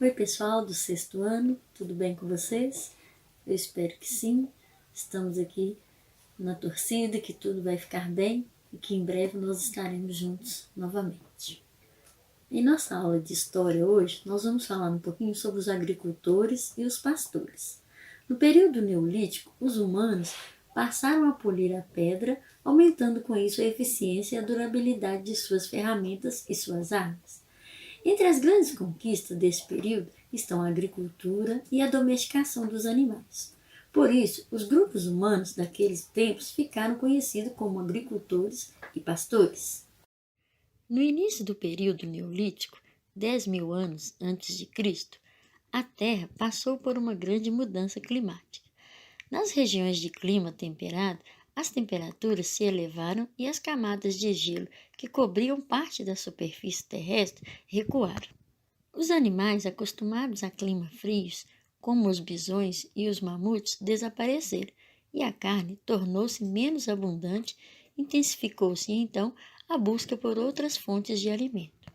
Oi pessoal do sexto ano, tudo bem com vocês? Eu espero que sim. Estamos aqui na torcida que tudo vai ficar bem e que em breve nós estaremos juntos novamente. Em nossa aula de história hoje, nós vamos falar um pouquinho sobre os agricultores e os pastores. No período neolítico, os humanos passaram a polir a pedra, aumentando com isso a eficiência e a durabilidade de suas ferramentas e suas armas. Entre as grandes conquistas desse período estão a agricultura e a domesticação dos animais. Por isso, os grupos humanos daqueles tempos ficaram conhecidos como agricultores e pastores. No início do período neolítico, 10.000 anos antes de Cristo, a Terra passou por uma grande mudança climática. Nas regiões de clima temperado, as temperaturas se elevaram e as camadas de gelo que cobriam parte da superfície terrestre recuaram. Os animais acostumados a climas frios, como os bisões e os mamutes, desapareceram e a carne tornou-se menos abundante, intensificou-se então a busca por outras fontes de alimento.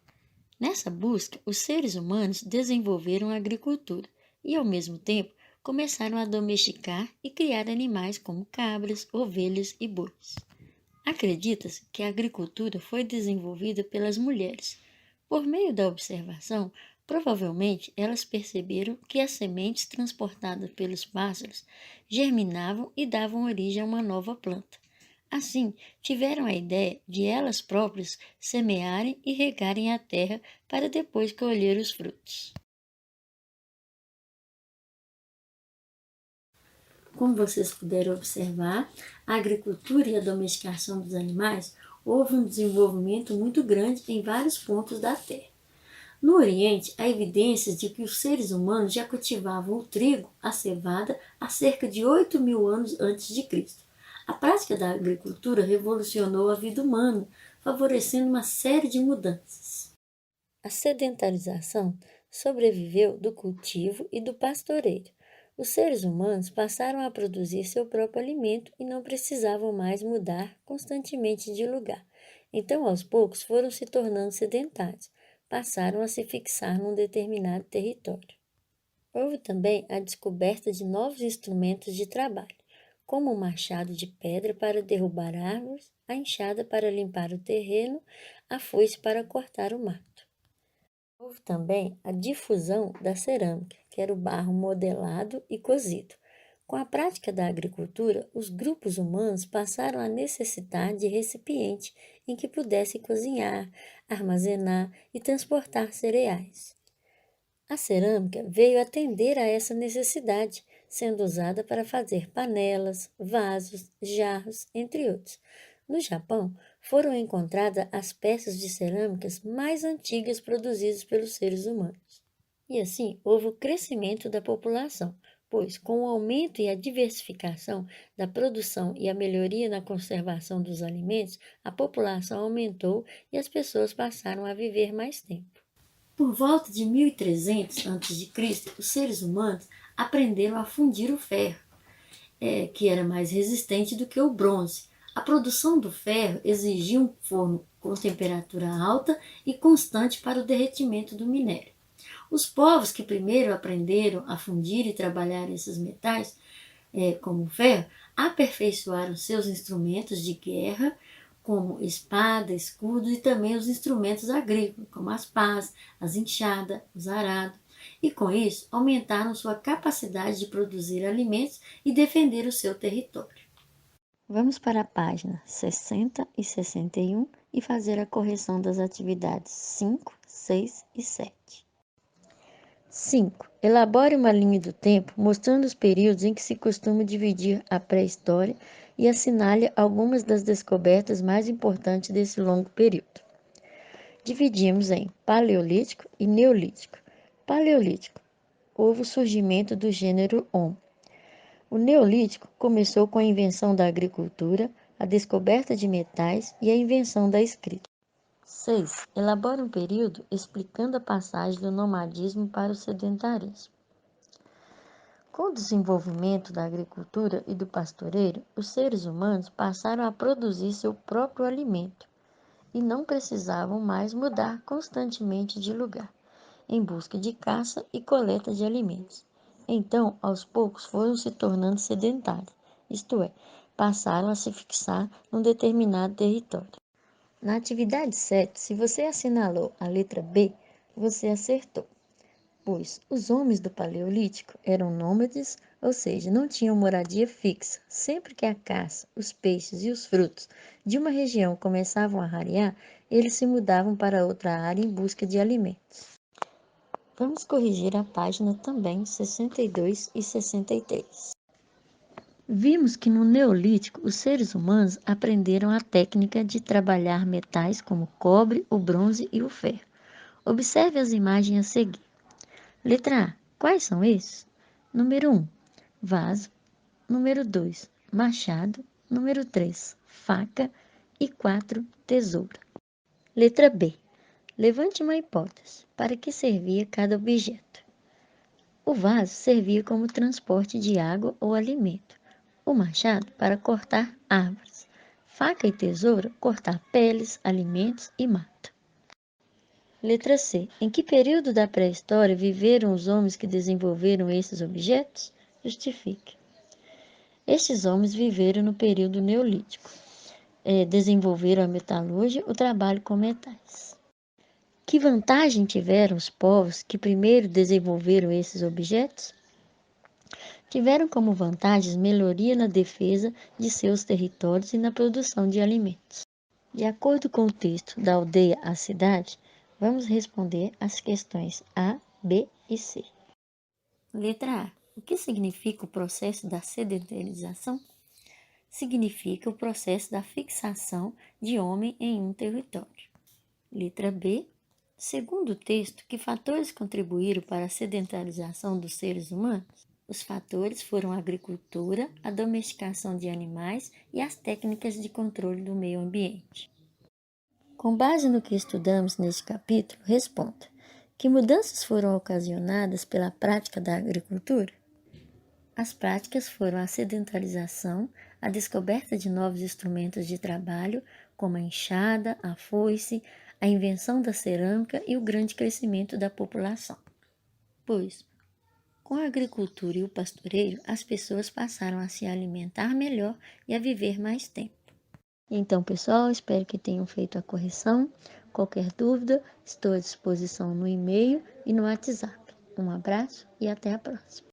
Nessa busca, os seres humanos desenvolveram a agricultura e, ao mesmo tempo, começaram a domesticar e criar animais como cabras, ovelhas e bois. Acredita-se que a agricultura foi desenvolvida pelas mulheres. Por meio da observação, provavelmente elas perceberam que as sementes transportadas pelos pássaros germinavam e davam origem a uma nova planta. Assim, tiveram a ideia de elas próprias semearem e regarem a terra para depois colher os frutos. Como vocês puderam observar, a agricultura e a domesticação dos animais houve um desenvolvimento muito grande em vários pontos da Terra. No Oriente, há evidências de que os seres humanos já cultivavam o trigo, a cevada, há cerca de 8.000 anos antes de Cristo. A prática da agricultura revolucionou a vida humana, favorecendo uma série de mudanças. A sedentarização sobreviveu do cultivo e do pastoreio. Os seres humanos passaram a produzir seu próprio alimento e não precisavam mais mudar constantemente de lugar. Então, aos poucos, foram se tornando sedentários, passaram a se fixar num determinado território. Houve também a descoberta de novos instrumentos de trabalho, como o machado de pedra para derrubar árvores, a enxada para limpar o terreno, a foice para cortar o mato. Houve também a difusão da cerâmica, que era o barro modelado e cozido. Com a prática da agricultura, os grupos humanos passaram a necessitar de recipiente em que pudessem cozinhar, armazenar e transportar cereais. A cerâmica veio atender a essa necessidade, sendo usada para fazer panelas, vasos, jarros, entre outros. No Japão, foram encontradas as peças de cerâmicas mais antigas produzidas pelos seres humanos. E assim, houve o crescimento da população, pois, com o aumento e a diversificação da produção e a melhoria na conservação dos alimentos, a população aumentou e as pessoas passaram a viver mais tempo. Por volta de 1300 a.C., os seres humanos aprenderam a fundir o ferro, que era mais resistente do que o bronze. A produção do ferro exigia um forno com temperatura alta e constante para o derretimento do minério. Os povos que primeiro aprenderam a fundir e trabalhar esses metais, como o ferro, aperfeiçoaram seus instrumentos de guerra, como espada, escudo e também os instrumentos agrícolas, como as pás, as enxadas, os arados, e com isso aumentaram sua capacidade de produzir alimentos e defender o seu território. Vamos para a página 60 e 61 e fazer a correção das atividades 5, 6 e 7. 5. Elabore uma linha do tempo mostrando os períodos em que se costuma dividir a pré-história e assinale algumas das descobertas mais importantes desse longo período. Dividimos em Paleolítico e Neolítico. Paleolítico. Houve o surgimento do gênero Homo. O Neolítico começou com a invenção da agricultura, a descoberta de metais e a invenção da escrita. 6. Elabora um período explicando a passagem do nomadismo para o sedentarismo. Com o desenvolvimento da agricultura e do pastoreio, os seres humanos passaram a produzir seu próprio alimento e não precisavam mais mudar constantemente de lugar. em busca de caça e coleta de alimentos. Então, aos poucos, foram se tornando sedentários, isto é, passaram a se fixar num determinado território. Na atividade 7, se você assinalou a letra B, você acertou, pois os homens do Paleolítico eram nômades, ou seja, não tinham moradia fixa. Sempre que a caça, os peixes e os frutos de uma região começavam a rarear, eles se mudavam para outra área em busca de alimentos. Vamos corrigir a página também 62 e 63. Vimos que no Neolítico os seres humanos aprenderam a técnica de trabalhar metais como o cobre, o bronze e o ferro. Observe as imagens a seguir. Letra A. Quais são esses? Número 1, vaso. Número 2, machado. Número 3, faca. E 4, tesoura. Letra B. Levante uma hipótese. Para que servia cada objeto? O vaso servia como transporte de água ou alimento. O machado para cortar árvores. Faca e tesoura cortar peles, alimentos e mato. Letra C. Em que período da pré-história viveram os homens que desenvolveram esses objetos? Justifique. Estes homens viveram no período neolítico. Desenvolveram a metalurgia, o trabalho com metais. Que vantagem tiveram os povos que primeiro desenvolveram esses objetos? Tiveram como vantagens melhoria na defesa de seus territórios e na produção de alimentos. De acordo com o texto Da Aldeia à Cidade, vamos responder as questões A, B e C. Letra A. O que significa o processo da sedentarização? Significa o processo da fixação de homem em um território. Letra B. Segundo o texto, que fatores contribuíram para a sedentarização dos seres humanos? Os fatores foram a agricultura, a domesticação de animais e as técnicas de controle do meio ambiente. Com base no que estudamos neste capítulo, responda: que mudanças foram ocasionadas pela prática da agricultura? As práticas foram a sedentarização, a descoberta de novos instrumentos de trabalho, como a enxada, a foice, a invenção da cerâmica e o grande crescimento da população. Pois, com a agricultura e o pastoreio, as pessoas passaram a se alimentar melhor e a viver mais tempo. Então, pessoal, espero que tenham feito a correção. Qualquer dúvida, estou à disposição no e-mail e no WhatsApp. Um abraço e até a próxima.